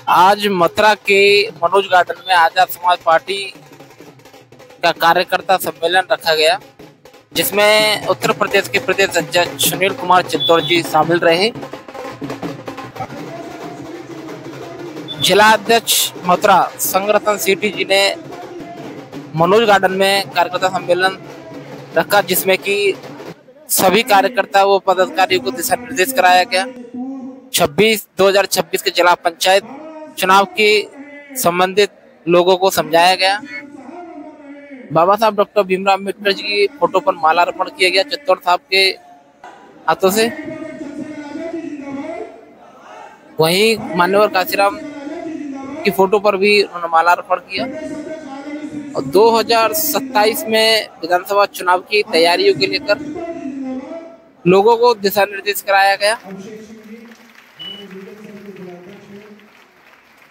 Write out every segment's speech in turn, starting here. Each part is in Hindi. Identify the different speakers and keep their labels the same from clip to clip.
Speaker 1: आज मथुरा के मनोज गार्डन में आजाद समाज पार्टी का कार्यकर्ता सम्मेलन रखा गया, जिसमें उत्तर प्रदेश के प्रदेश अध्यक्ष सुनील कुमार चित्तौड़ जी शामिल रहे। जिला अध्यक्ष मथुरा संगठन सिटी जी ने मनोज गार्डन में कार्यकर्ता सम्मेलन रखा, जिसमें कि सभी कार्यकर्ता व पदाधिकारियों को दिशा निर्देश कराया गया। 2026 के जिला पंचायत चुनाव के संबंधित लोगों को समझाया गया। बाबा साहब डॉक्टर भीमराव अम्बेडकर जी की फोटो पर मालार्पण किया गया चित्तौड़ साहब के हाथों से। वहीं मान्यवर काशीराम की फोटो पर भी उन्होंने मालार्पण किया। और 2027 में विधानसभा चुनाव की तैयारियों के लेकर लोगों को दिशा निर्देश कराया गया,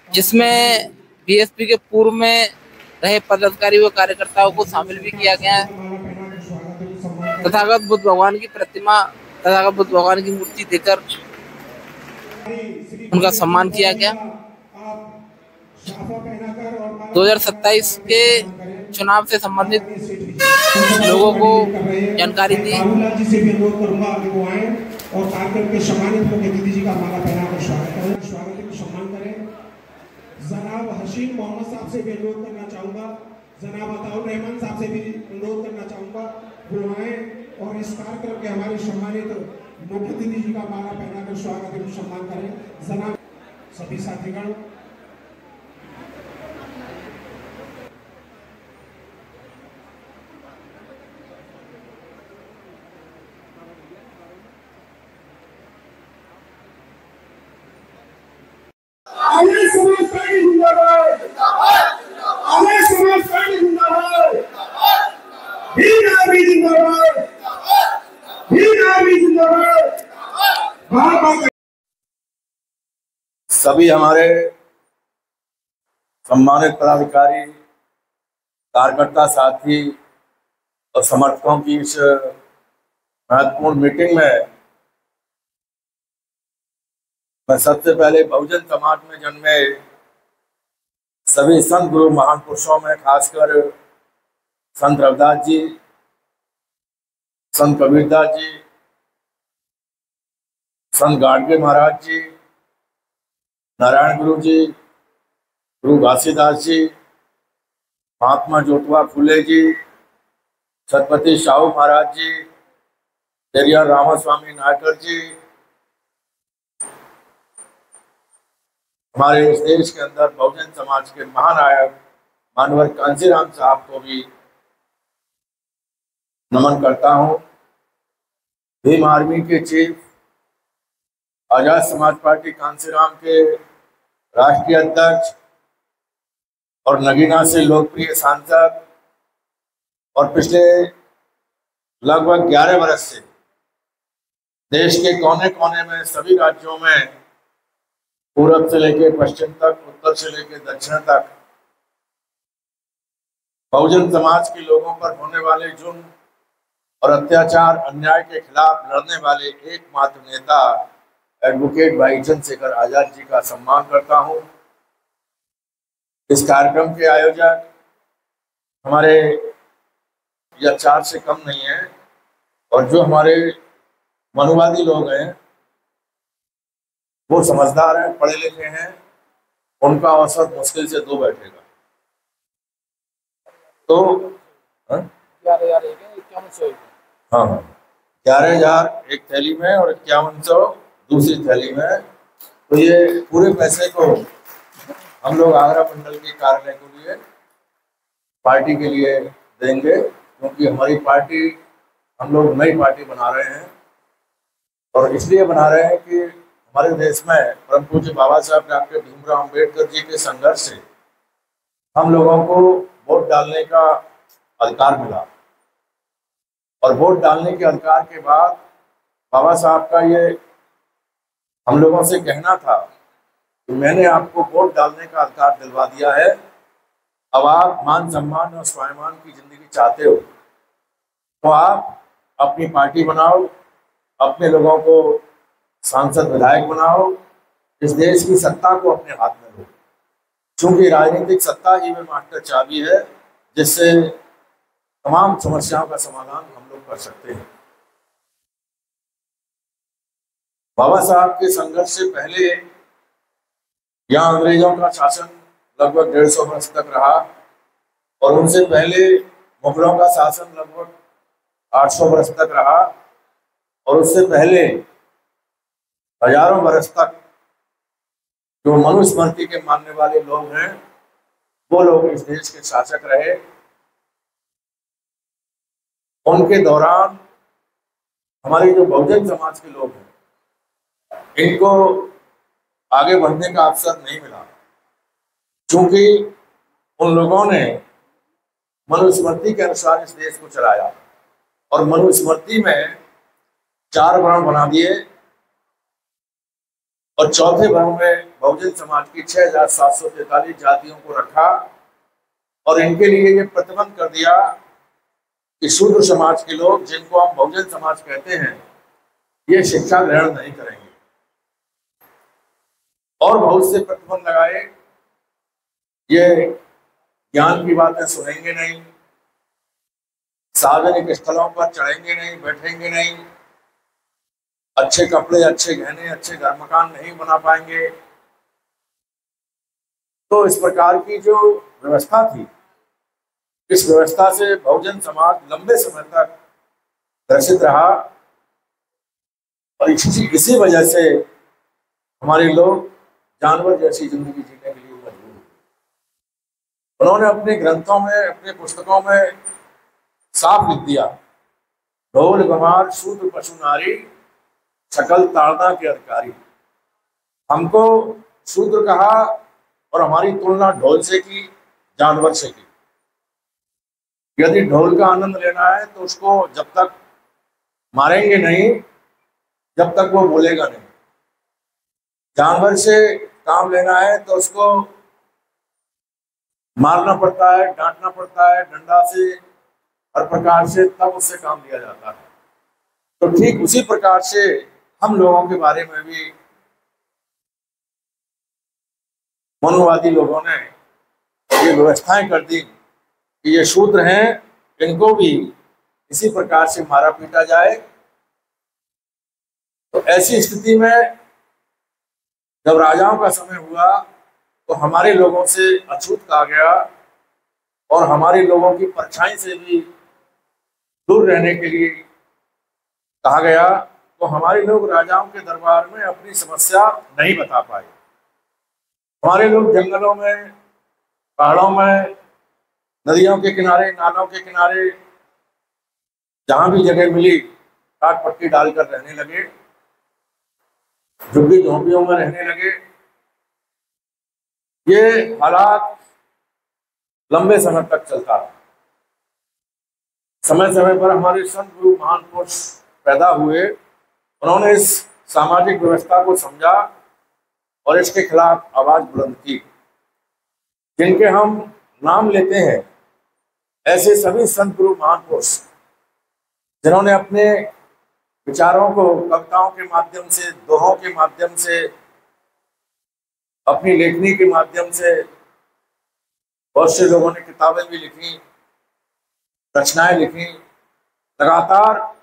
Speaker 1: जिसमें बीएसपी के पूर्व में रहे पदाधिकारी व कार्यकर्ताओं को शामिल भी किया गया है। तथागत बुद्ध भगवान की प्रतिमा, तथागत बुद्ध भगवान की मूर्ति देकर उनका सम्मान किया गया। 2027 के चुनाव से संबंधित लोगों को जानकारी दी।
Speaker 2: और कार्यक्रम के सम्मानित प्रतिनिधि जी का माला पहनाकर स्वागत को सम्मान करें। जनाब हसीन मोहम्मद साहब से भी अनुरोध करना चाहूँगा, जनाब अताउर रहमान साहब से भी अनुरोध करना चाहूँगा, बुलवाएं और इस कार्यक्रम के हमारे सम्मानित मुख्य अतिथि जी का माला पहनाकर स्वागत को सम्मान करें। जनाब सभी साथीगण,
Speaker 3: आजाद समाज पार्टी जिंदाबाद, आजाद समाज पार्टी जिंदाबाद, भीम आर्मी जिंदाबाद, भीम आर्मी जिंदाबाद।
Speaker 4: सभी हमारे सम्मानित पदाधिकारी, कार्यकर्ता साथी और समर्थकों की इस महत्वपूर्ण मीटिंग में मैं सबसे पहले बहुजन समाज में जन्मे सभी संत गुरु महान पुरुषों में खासकर संत रविदास जी, संत कबीरदास जी, संत गाडगे महाराज जी, नारायण गुरु जी, गुरु घासीदास जी, महात्मा ज्योतिबा फुले जी, छत्रपति शाहू महाराज जी, पेरियार रामास्वामी नायकर जी, हमारे इस देश के अंदर बहुजन समाज के महानायक मानवर कांसीराम साहब को भी नमन करता हूं। भीम आर्मी के चीफ, आजाद समाज पार्टी कांसीराम के राष्ट्रीय अध्यक्ष और नगीना से लोकप्रिय सांसद और पिछले लगभग 11 वर्ष से देश के कोने कोने में सभी राज्यों में पूरब से लेकर पश्चिम तक, उत्तर से लेकर दक्षिण तक बहुजन समाज के लोगों पर होने वाले जुर्म और अत्याचार, अन्याय के खिलाफ लड़ने वाले एकमात्र नेता एडवोकेट भाई चंद्रशेखर आजाद जी का सम्मान करता हूं। इस कार्यक्रम के आयोजक हमारे या 4 से कम नहीं है, और जो हमारे मनुवादी लोग हैं वो समझदार हैं, पढ़े लिखे हैं, उनका औसत मुश्किल से 2 बैठेगा। तो 11,000 एक थैली में और 5100 दूसरी थैली में। तो ये पूरे पैसे को हम लोग आगरा मंडल के कार्यालय के लिए, पार्टी के लिए देंगे, क्योंकि हमारी पार्टी, हम लोग नई पार्टी बना रहे हैं और इसलिए बना रहे हैं कि हमारे देश में परम पूज्य बाबा साहब डॉक्टर भीमराव अम्बेडकर जी के संघर्ष से हम लोगों को वोट डालने का अधिकार मिला, और वोट डालने के अधिकार के बाद बाबा साहब का ये हम लोगों से कहना था कि मैंने आपको वोट डालने का अधिकार दिलवा दिया है, अब आप मान सम्मान और स्वाभिमान की जिंदगी चाहते हो तो आप अपनी पार्टी बनाओ, अपने लोगों को सांसद विधायक बनाओ इस देश की सत्ता को अपने हाथ में लो, क्योंकि राजनीतिक सत्ता ही में मास्टर चाबी है जिससे तमाम समस्याओं का समाधान हम लोग कर सकते हैं। बाबा साहब के संघर्ष से पहले यहाँ अंग्रेजों का शासन लगभग 150 वर्ष तक रहा और उनसे पहले मुगलों का शासन लगभग 800 वर्ष तक रहा और उससे पहले हजारों वर्ष तक जो मनुस्मृति के मानने वाले लोग हैं वो लोग इस देश के शासक रहे। उनके दौरान हमारे जो बहुजन समाज के लोग हैं इनको आगे बढ़ने का अवसर नहीं मिला, क्योंकि उन लोगों ने मनुस्मृति के अनुसार इस देश को चलाया और मनुस्मृति में 4 वर्ण बना दिए और चौथे वर्ण में बहुजन समाज की 6743 जातियों को रखा और इनके लिए ये प्रतिबंध कर दिया कि शूद्र समाज के लोग, जिनको हम बहुजन समाज कहते हैं, ये शिक्षा ग्रहण नहीं करेंगे और बहुत से प्रतिबंध लगाए। ये ज्ञान की बातें सुनेंगे नहीं, सार्वजनिक स्थलों पर चढ़ेंगे नहीं, बैठेंगे नहीं, अच्छे कपड़े, अच्छे गहने, अच्छे घर मकान नहीं बना पाएंगे। तो इस प्रकार की जो व्यवस्था थी, इस व्यवस्था से बहुजन समाज लंबे समय तक ग्रसित रहा और इसी वजह से हमारे लोग जानवर जैसी जिंदगी जीने के लिए मजबूर हुए। उन्होंने अपने ग्रंथों में, अपने पुस्तकों में साफ लिख दिया, ढोल गंवार शूद्र पशु नारी सकल ताड़ना के अधिकारी। हमको शूद्र कहा और हमारी तुलना ढोल से की, जानवर से की। यदि ढोल का आनंद लेना है तो उसको जब तक मारेंगे नहीं, जब तक वो बोलेगा नहीं। जानवर से काम लेना है तो उसको मारना पड़ता है, डांटना पड़ता है, डंडा से, हर प्रकार से, तब उससे काम लिया जाता है। तो ठीक उसी प्रकार से हम लोगों के बारे में भी मनोवादी लोगों ने ये व्यवस्थाएं कर दी कि ये शूद्र हैं, इनको भी इसी प्रकार से मारा पीटा जाए। तो ऐसी स्थिति में जब राजाओं का समय हुआ तो हमारे लोगों से अछूत कहा गया और हमारे लोगों की परछाई से भी दूर रहने के लिए कहा गया। तो हमारे लोग राजाओं के दरबार में अपनी समस्या नहीं बता पाए। हमारे लोग जंगलों में, पहाड़ों में, नदियों के किनारे, नालों के किनारे, जहां भी जगह मिली टाट पट्टी डालकर रहने लगे, झुग्गी झोंपड़ियों में रहने लगे। ये हालात लंबे समय तक चलता रहा। समय समय पर हमारे संत गुरु महान पुरुष पैदा हुए, उन्होंने इस सामाजिक व्यवस्था को समझा और इसके खिलाफ आवाज बुलंद की। जिनके हम नाम लेते हैं, ऐसे सभी संत गुरु महान पुरुष जिन्होंने अपने विचारों को कविताओं के माध्यम से, दोहों के माध्यम से, अपनी लेखनी के माध्यम से, बहुत से लोगों ने किताबें भी लिखी, रचनाएं लिखी, लगातार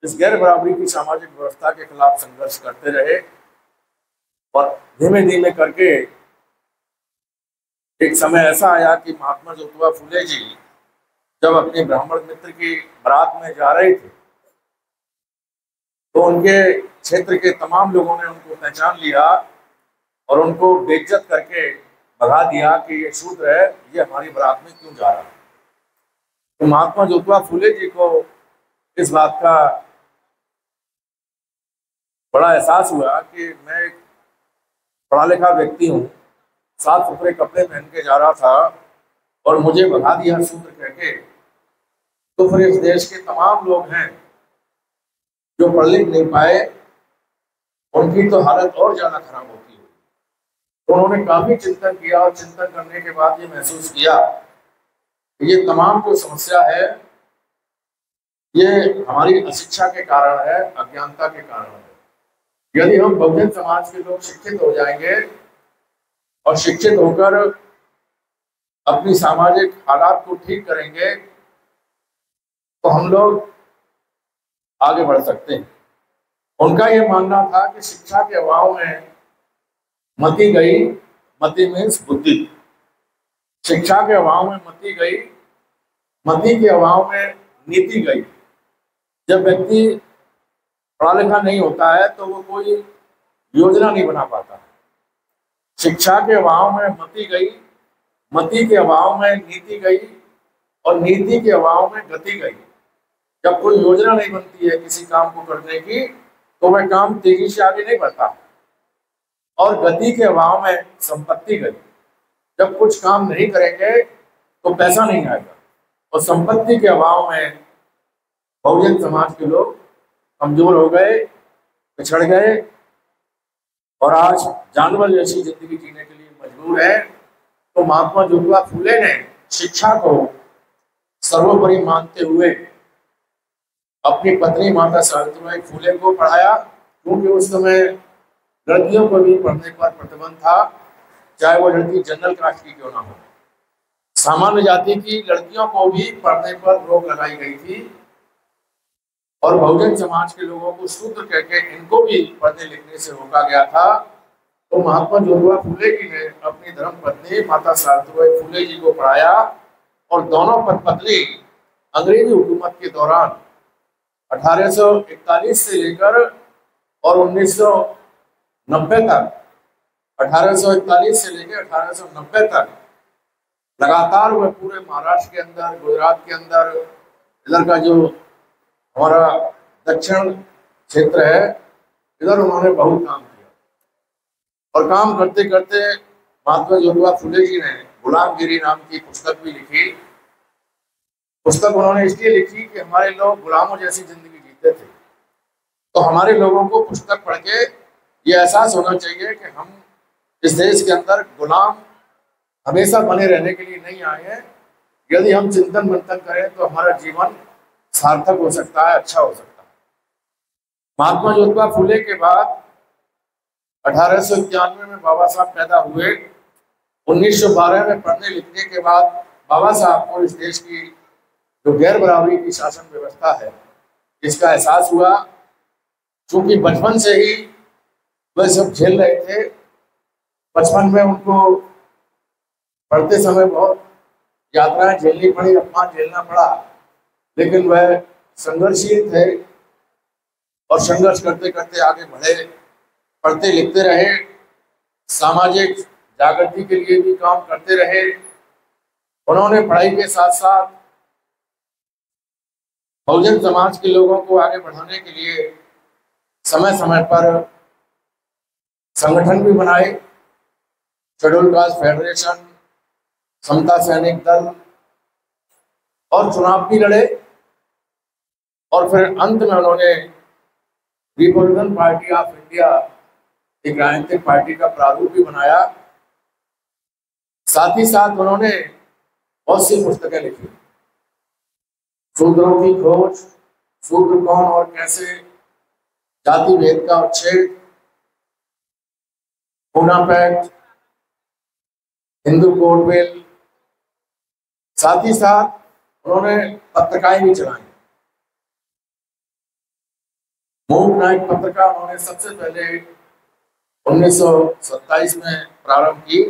Speaker 4: इस गैर बराबरी की सामाजिक व्यवस्था के खिलाफ संघर्ष करते रहे और धीमे धीमे करके एक समय ऐसा आया कि महात्मा ज्योतिबा फुले जी जब अपने ब्राह्मण मित्र की बारात में जा रहे थे तो उनके क्षेत्र के तमाम लोगों ने उनको पहचान लिया और उनको बेइज्जत करके भगा दिया कि ये शूद्र है, ये हमारी बारात में क्यों जा रहा है। तो महात्मा ज्योतिबा फुले जी को इस बात का बड़ा एहसास हुआ कि मैं एक पढ़ा लिखा व्यक्ति हूँ, साफ सुथरे कपड़े पहन के जा रहा था और मुझे भगा दिया शूद्र कहके। तो फिर इस देश के तमाम लोग हैं जो पढ़ लिख नहीं पाए, उनकी तो हालत और ज्यादा खराब होती है। तो उन्होंने काफी चिंतन किया और चिंतन करने के बाद ये महसूस किया कि ये तमाम जो समस्या है ये हमारी अशिक्षा के कारण है, अज्ञानता के कारण है। यदि हम बहुजन समाज के लोग शिक्षित हो जाएंगे और शिक्षित होकर अपनी सामाजिक हालात को ठीक करेंगे तो हम लोग आगे बढ़ सकते हैं। उनका ये मानना था कि शिक्षा के अभाव में मति गई, मति मीन्स बुद्धि, शिक्षा के अभाव में मति गई, मति के अभाव में नीति गई। जब व्यक्ति पढ़ा लिखा नहीं होता है तो वो कोई योजना नहीं बना पाता। शिक्षा के अभाव में मति गई, मति के अभाव में नीति गई और नीति के अभाव में गति गई। जब कोई योजना नहीं बनती है किसी काम को करने की तो वह काम तेजी से आगे नहीं बढ़ता। और गति के अभाव में संपत्ति गई। जब कुछ काम नहीं करेंगे तो पैसा नहीं आएगा। और संपत्ति के अभाव में बहुजन समाज के लोग कमजोर हो गए, पिछड़ गए और आज जानवर जैसी जिंदगी जीने के लिए मजबूर है। तो महात्मा ज्योतिबा फूले ने शिक्षा को सर्वोपरि मानते हुए अपनी पत्नी माता सावित्रीबाई फूले को पढ़ाया, क्योंकि उस समय लड़कियों को भी पढ़ने पर प्रतिबंध था, चाहे वो लड़की जनरल कास्ट की क्यों ना हो। सामान्य जाति की लड़कियों को भी पढ़ने पर रोक लगाई गई थी और बहुजन समाज के लोगों को शूद्र कहकर इनको भी पढ़ने लिखने से रोका गया था। तो महात्मा ज्योतिबा फूले जी ने अपनी धर्म पत्नी माता सावित्रीबाई फूले जी को पढ़ाया और दोनों पत्नी अंग्रेजी हुकूमत के दौरान 1841 से लेकर और 1990 तक, 1841 से लेकर 1890 तक लगातार वह पूरे महाराष्ट्र के अंदर, गुजरात के अंदर, इधर का जो हमारा दक्षिण क्षेत्र है, इधर उन्होंने बहुत काम किया। और काम करते करते महात्मा ज्योतिबा फूले जी ने गुलामगिरी नाम की पुस्तक भी लिखी। पुस्तक उन्होंने इसलिए लिखी कि हमारे लोग गुलामों जैसी जिंदगी जीते थे, तो हमारे लोगों को पुस्तक पढ़ के ये एहसास होना चाहिए कि हम इस देश के अंदर गुलाम हमेशा बने रहने के लिए नहीं आए हैं। यदि हम चिंतन मंथन करें तो हमारा जीवन सार्थक हो सकता है, अच्छा हो सकता है। महात्मा ज्योतिबा फूले के बाद 1891 में बाबा साहब पैदा हुए। 1912 में पढ़ने लिखने के बाद बाबा साहब को इस देश की जो गैर बराबरी की शासन व्यवस्था है इसका एहसास हुआ। क्योंकि बचपन से ही वह सब झेल रहे थे। बचपन में उनको पढ़ते समय बहुत यात्राएं झेलनी पड़ी, अपमान झेलना पड़ा, लेकिन वह संघर्षशील थे और संघर्ष करते करते आगे बढ़े, पढ़ते लिखते रहे, सामाजिक जागृति के लिए भी काम करते रहे। उन्होंने पढ़ाई के साथ साथ बहुजन समाज के लोगों को आगे बढ़ाने के लिए समय समय पर संगठन भी बनाए, शेड्यूल कास्ट फेडरेशन, समता सैनिक दल, और चुनाव भी लड़े। और फिर अंत में उन्होंने रिपब्लिकन पार्टी ऑफ इंडिया, एक राजनीतिक पार्टी का प्रारूप भी बनाया। साथ ही साथ उन्होंने बहुत सी पुस्तकें लिखी। शूद्रों की खोज, शूद्र कौन और कैसे, जाति भेद का उच्छेद, Poona pact, Hindu code bill. साथ ही साथ उन्होंने पत्रिकाएं भी चलाई। मूक नायक पत्रिका उन्होंने सबसे पहले 1927 में प्रारंभ की।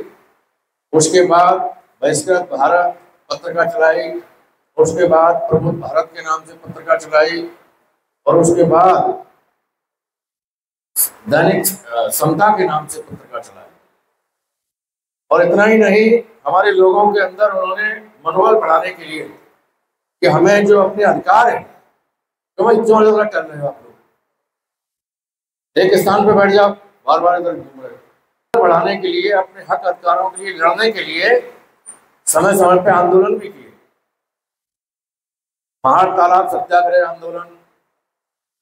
Speaker 4: उसके बाद बहिष्कृत भारत पत्रिका चलाई, उसके बाद प्रबुद्ध भारत के नाम से पत्रिका चलाई, और उसके बाद दैनिक समता के नाम से पत्रिका चलाई। और इतना ही नहीं, हमारे लोगों के अंदर उन्होंने मनोबल बढ़ाने के लिए कि हमें जो अपने अधिकार है, तो भाई क्यों इधर कर रहे हो आप लोग, एक स्थान पे बैठ जाओ, बार बार इधर घूम रहे हो। बढ़ाने के लिए, अपने हक अधिकारों के लिए लड़ने के लिए समय समय पे आंदोलन भी किए। महार तालाब सत्याग्रह आंदोलन,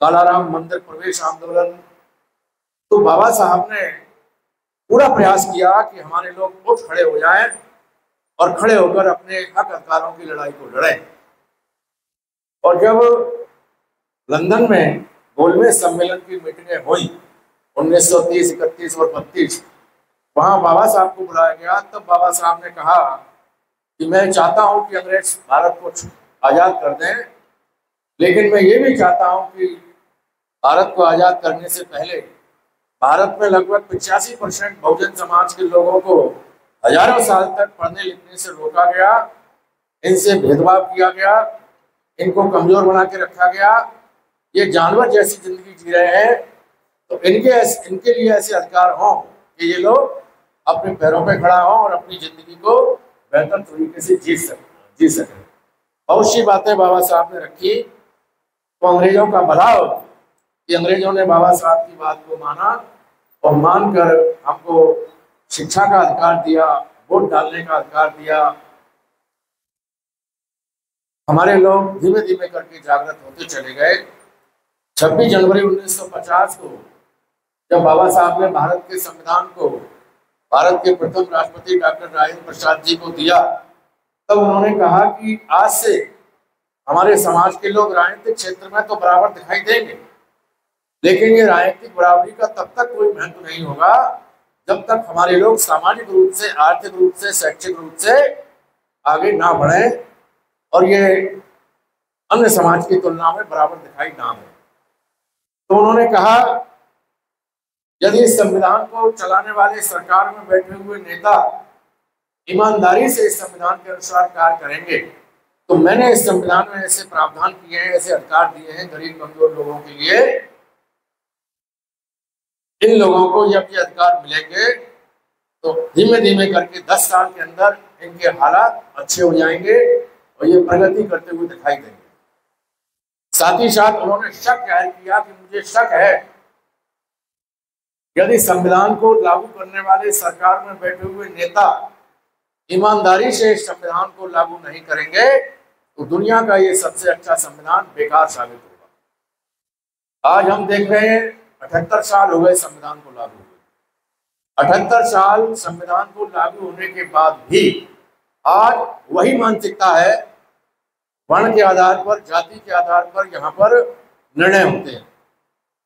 Speaker 4: कालाराम मंदिर प्रवेश आंदोलन। तो बाबा साहब ने पूरा प्रयास किया कि हमारे लोग उठ खड़े हो जाएं और खड़े होकर अपने हक अधिकारों की लड़ाई को लड़ें। और जब लंदन में गोलमेज सम्मेलन की मीटिंगें हुई 1930, 31 और 32 वहां बाबा साहब को बुलाया गया। तब बाबा साहब ने कहा कि मैं चाहता हूं कि अंग्रेज भारत को आजाद कर दें, लेकिन मैं ये भी चाहता हूं कि भारत को आजाद करने से पहले भारत में लगभग 85% बहुजन समाज के लोगों को हजारों साल तक पढ़ने लिखने से रोका गया, इनसे भेदभाव किया गया, इनको कमजोर बना के रखा गया, ये जानवर जैसी जिंदगी जी रहे हैं, तो इनके लिए ऐसे अधिकार हों कि ये लोग अपने पैरों पे खड़ा हों और अपनी जिंदगी को बेहतर तरीके से जी सकें। बहुत सी बातें बाबा साहब ने रखी, तो अंग्रेजों का भला हो कि अंग्रेजों ने बाबा साहब की बात को माना और मानकर हमको शिक्षा का अधिकार दिया, वोट डालने का अधिकार दिया। हमारे लोग धीमे धीमे करके जागृत होते चले गए। 26 जनवरी 1950 को जब बाबा साहब ने भारत के संविधान को भारत के प्रथम राष्ट्रपति डॉक्टर राजेंद्र प्रसाद जी को दिया, तब उन्होंने कहा कि आज से हमारे समाज के लोग राजनीतिक क्षेत्र में तो बराबर दिखाई देंगे, लेकिन ये राजनीतिक बराबरी का तब तक कोई महत्व नहीं होगा जब तक हमारे लोग सामाजिक रूप से, आर्थिक रूप से, शैक्षिक रूप से आगे ना बढ़े और ये अन्य समाज की तुलना में बराबर दिखाई ना दे। तो उन्होंने कहा यदि इस संविधान को चलाने वाले सरकार में बैठे हुए नेता ईमानदारी से इस संविधान के अनुसार कार्य करेंगे, तो मैंने इस संविधान में ऐसे प्रावधान किए हैं, ऐसे अधिकार दिए हैं गरीब कमजोर लोगों के लिए, इन लोगों को जब ये अधिकार मिलेंगे तो धीमे धीमे करके 10 साल के अंदर इनके हालात अच्छे हो जाएंगे और ये प्रगति करते हुए दिखाई देंगे। साथ ही साथ उन्होंने शक जाहिर किया कि मुझे शक है यदि संविधान को लागू करने वाले सरकार में बैठे हुए नेता ईमानदारी से इस संविधान को लागू नहीं करेंगे तो दुनिया का ये सबसे अच्छा संविधान बेकार साबित होगा। आज हम देख रहे हैं 78 साल हो गए संविधान को लागू हुए। 78 साल संविधान को लागू होने के बाद भी आज वही मानसिकता है, वर्ण के आधार पर, जाति के आधार पर यहाँ पर निर्णय होते हैं।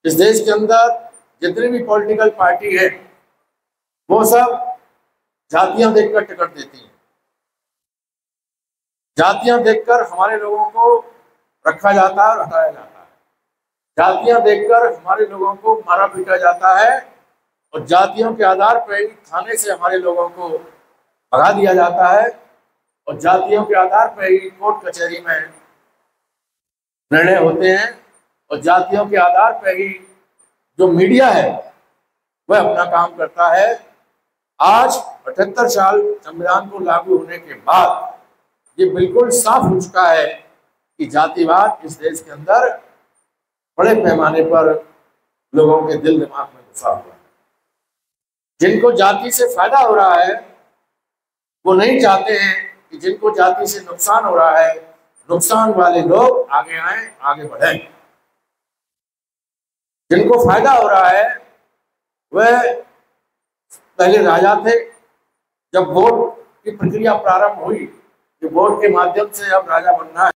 Speaker 4: इस देश के अंदर जितनी भी पॉलिटिकल पार्टी है वो सब जातियां देखकर टिकट देती हैं। जातियां देखकर हमारे लोगों को रखा जाता है और हटाया जाता है। जातियां देखकर हमारे लोगों को मारा पीटा जाता है और जातियों के आधार पर ही थाने से हमारे लोगों को भगा दिया जाता है और जातियों के आधार पर ही कोर्ट कचहरी में निर्णय होते हैं और जातियों के आधार पर ही जो मीडिया है वह अपना काम करता है। आज 78 साल संविधान को लागू होने के बाद ये बिल्कुल साफ हो चुका है कि जातिवाद इस देश के अंदर बड़े पैमाने पर लोगों के दिल दिमाग में घुसा हुआ है। जिनको जाति से फायदा हो रहा है वो नहीं चाहते हैं कि जिनको जाति से नुकसान हो रहा है, नुकसान वाले लोग आगे आए, आगे बढ़ें। जिनको फायदा हो रहा है वह पहले राजा थे। जब वोट की प्रक्रिया प्रारंभ हुई कि वोट के माध्यम से अब राजा बनना है,